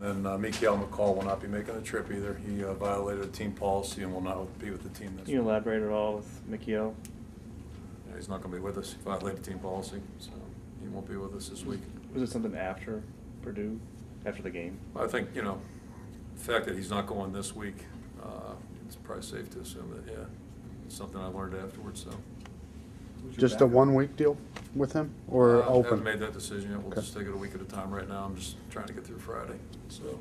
And Mikael McCall will not be making the trip either. He violated a team policy and will not be with the team this week. Can you elaborate at all with Mikael? Yeah, he's not going to be with us. He violated team policy, so he won't be with us this week. Was it something after Purdue, after the game? I think, the fact that he's not going this week, it's probably safe to assume that, yeah, it's something I learned afterwards, so. Just a 1 week deal with him, or I open? haven't made that decision yet. We'll Okay. just take it a week at a time right now. I'm just trying to get through Friday, so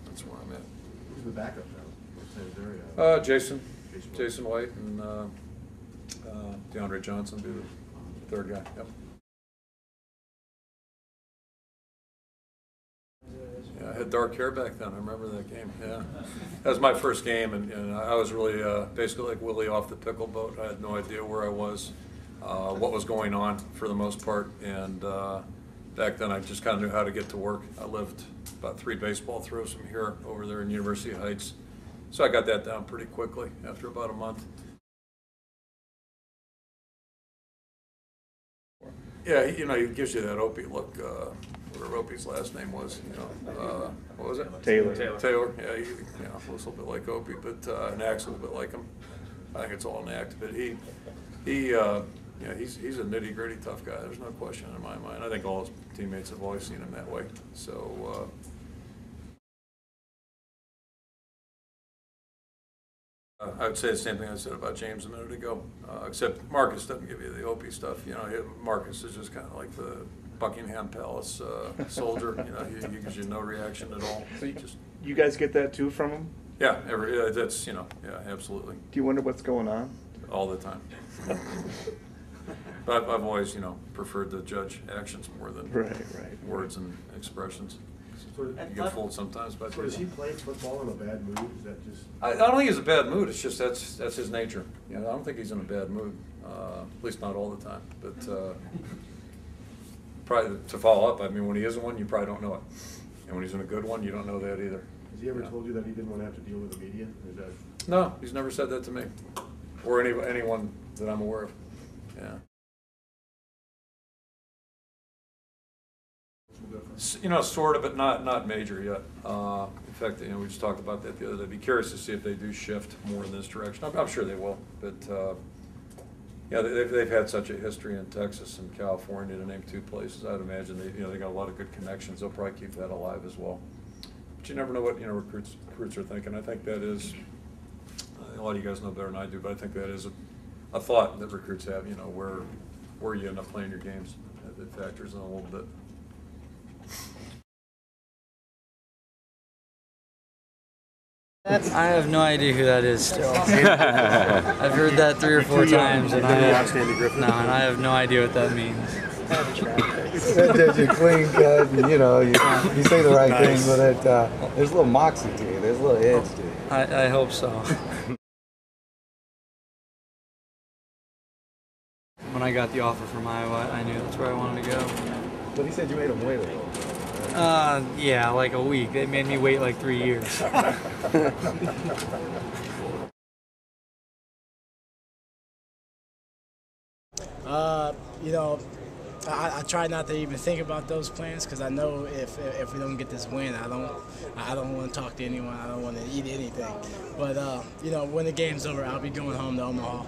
that's where I'm at. Who's the backup now? Jason White and DeAndre Johnson be the third guy. Yep. Yeah, I had dark hair back then. I remember that game. Yeah, that was my first game, and I was really basically like Willie off the pickle boat. I had no idea where I was, what was going on for the most part, and back then I just kind of knew how to get to work. I lived about 3 baseball throws from here over there in University Heights, so I got that down pretty quickly after about a month. Yeah, he gives you that Opie look. Whatever Opie's last name was, what was it? Taylor. Taylor. Yeah, he looks a little bit like Opie, but and acts a little bit like him. I think it's all an act, but he's a nitty-gritty tough guy. There's no question in my mind. I think all his teammates have always seen him that way. So. I would say the same thing I said about James a minute ago, except Marcus doesn't give you the Opie stuff. Marcus is just kind of like the Buckingham Palace soldier. He gives you no reaction at all. So you guys get that too from him? Yeah, that's yeah, absolutely. Do you wonder what's going on? All the time. But I've always preferred to judge actions more than words and expressions. You get fooled sometimes by people. Does he play football in a bad mood? Is that just? I don't think he's in a bad mood. It's just that's his nature. I don't think he's in a bad mood. At least not all the time. But probably to follow up, I mean, when he is in one, you probably don't know it, and when he's in a good one, you don't know that either. Has he ever told you that he didn't want to have to deal with the media? Or is that? No, he's never said that to me, or anyone that I'm aware of. Yeah. Sort of, but not major yet. In fact, we just talked about that the other day. I'd be curious to see if they do shift more in this direction. I'm sure they will, but yeah, they've had such a history in Texas and California, to name 2 places. I'd imagine they got a lot of good connections. They'll probably keep that alive as well. But you never know what recruits are thinking. I think that is a lot of you guys know better than I do, but I think that is a thought that recruits have. Where you end up playing your games. It factors in a little bit. I have no idea who that is still. I've heard that 3 or 4 times, and I have no idea what that means. That you clean cut, and you say the right thing, but there's a little moxie to you. There's a little edge to you. I hope so. When I got the offer from Iowa, I knew that's where I wanted to go. But he said you made him wait a little. Yeah, like a week. They made me wait like 3 years. I try not to even think about those plans because I know if we don't get this win, I don't want to talk to anyone. I don't want to eat anything. But when the game's over, I'll be going home to Omaha.